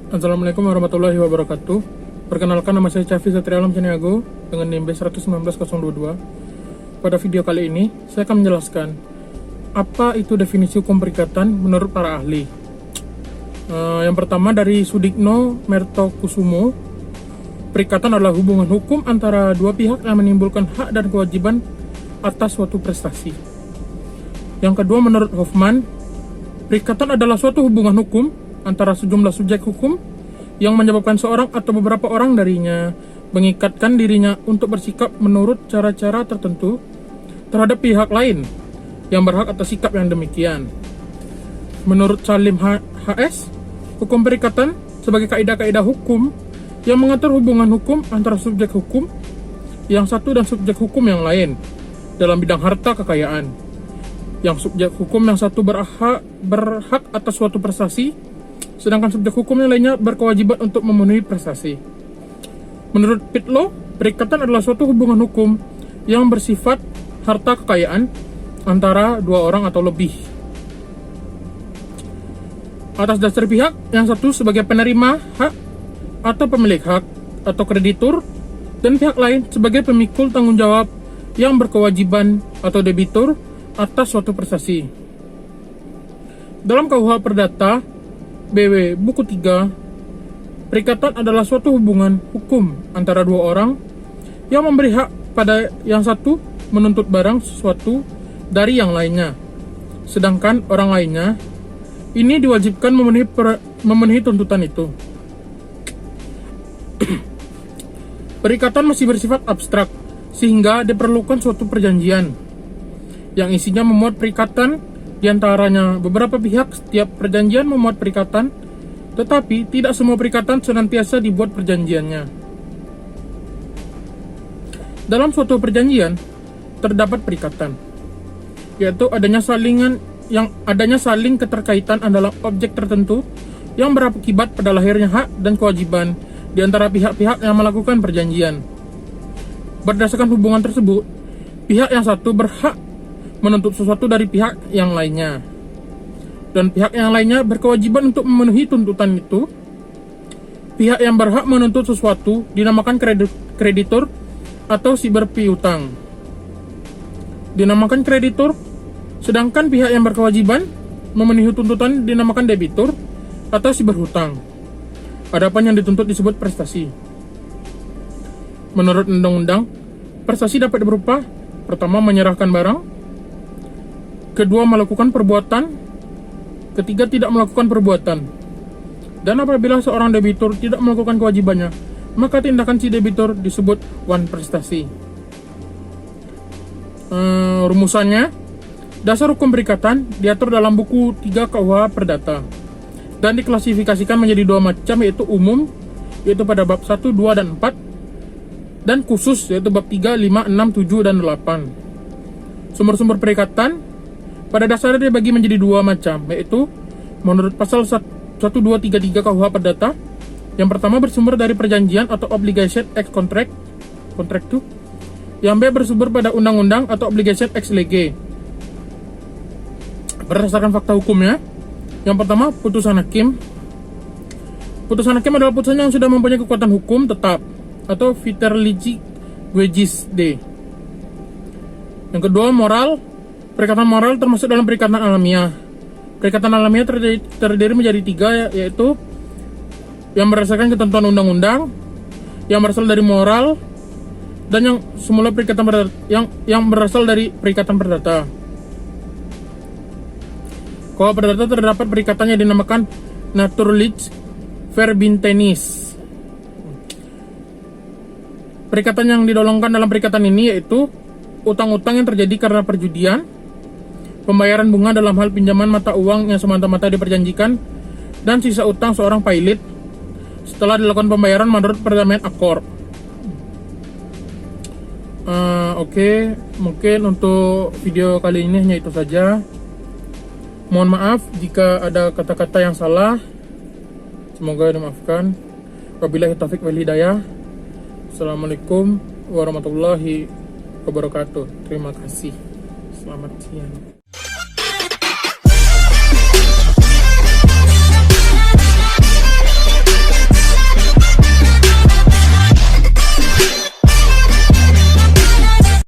Assalamualaikum warahmatullahi wabarakatuh. Perkenalkan, nama saya Cafi Satria Alam Caniago dengan NIM 119022. Pada video kali ini, saya akan menjelaskan apa itu definisi hukum perikatan menurut para ahli. Yang pertama dari Sudikno Mertokusumo, perikatan adalah hubungan hukum antara dua pihak yang menimbulkan hak dan kewajiban atas suatu prestasi. Yang kedua menurut Hoffman, perikatan adalah suatu hubungan hukum antara sejumlah subjek hukum yang menyebabkan seorang atau beberapa orang darinya mengikatkan dirinya untuk bersikap menurut cara-cara tertentu terhadap pihak lain yang berhak atas sikap yang demikian. Menurut Salim HS, hukum perikatan sebagai kaidah-kaidah hukum yang mengatur hubungan hukum antara subjek hukum yang satu dan subjek hukum yang lain dalam bidang harta kekayaan. Yang subjek hukum yang satu berhak atas suatu prestasi, sedangkan subjek hukum yang lainnya berkewajiban untuk memenuhi prestasi. Menurut Pitlow, perikatan adalah suatu hubungan hukum yang bersifat harta kekayaan antara dua orang atau lebih, atas dasar pihak yang satu sebagai penerima hak atau pemilik hak atau kreditur, dan pihak lain sebagai pemikul tanggung jawab yang berkewajiban atau debitur atas suatu prestasi. Dalam KUH Perdata BW Buku 3, perikatan adalah suatu hubungan hukum antara dua orang yang memberi hak pada yang satu menuntut barang sesuatu dari yang lainnya, sedangkan orang lainnya ini diwajibkan memenuhi tuntutan itu. Perikatan masih bersifat abstrak, sehingga diperlukan suatu perjanjian yang isinya memuat perikatan. Di antaranya beberapa pihak. Setiap perjanjian memuat perikatan, tetapi tidak semua perikatan senantiasa dibuat perjanjiannya. Dalam suatu perjanjian terdapat perikatan, yaitu adanya saling keterkaitan dalam objek tertentu yang berakibat pada lahirnya hak dan kewajiban di antara pihak-pihak yang melakukan perjanjian. Berdasarkan hubungan tersebut, pihak yang satu berhak menuntut sesuatu dari pihak yang lainnya, dan pihak yang lainnya berkewajiban untuk memenuhi tuntutan itu. Pihak yang berhak menuntut sesuatu dinamakan kreditur atau si berpiutang dinamakan kreditur, sedangkan pihak yang berkewajiban memenuhi tuntutan dinamakan debitur atau si berhutang. Adapun yang dituntut disebut prestasi. Menurut undang-undang, prestasi dapat berupa: pertama, menyerahkan barang; kedua, melakukan perbuatan; ketiga, tidak melakukan perbuatan. Dan apabila seorang debitur tidak melakukan kewajibannya, maka tindakan si debitur disebut wan prestasi. Rumusannya, dasar hukum perikatan diatur dalam buku 3 KUH Perdata dan diklasifikasikan menjadi dua macam, yaitu umum, yaitu pada bab 1, 2, dan 4, dan khusus, yaitu bab 3, 5, 6, 7, dan 8. Sumber-sumber perikatan pada dasarnya dibagi menjadi dua macam, yaitu menurut pasal 1233 KUH Perdata. Yang pertama bersumber dari perjanjian atau obligation ex contract to. Yang B bersumber pada undang-undang atau obligation ex lege. Berdasarkan fakta hukumnya, yang pertama putusan hakim. Putusan hakim adalah putusan yang sudah mempunyai kekuatan hukum tetap atau viter legi legis D. Yang kedua moral. Perikatan moral termasuk dalam perikatan alamiah. Perikatan alamiah terdiri menjadi 3, yaitu yang berdasarkan ketentuan undang-undang, yang berasal dari moral, dan yang semula perikatan yang berasal dari perikatan perdata. Kalau perdata terdapat perikatannya dinamakan naturlich verbintenis. Perikatan yang didolongkan dalam perikatan ini yaitu utang-utang yang terjadi karena perjudian, pembayaran bunga dalam hal pinjaman mata uang yang semata-mata diperjanjikan, dan sisa utang seorang pilot setelah dilakukan pembayaran menurut perdamaian akor. Oke, mungkin untuk video kali ini hanya itu saja. Mohon maaf jika ada kata-kata yang salah, semoga dimaafkan. Wabillahi taufiq wal hidayah. Assalamualaikum warahmatullahi wabarakatuh. Terima kasih. Selamat siang.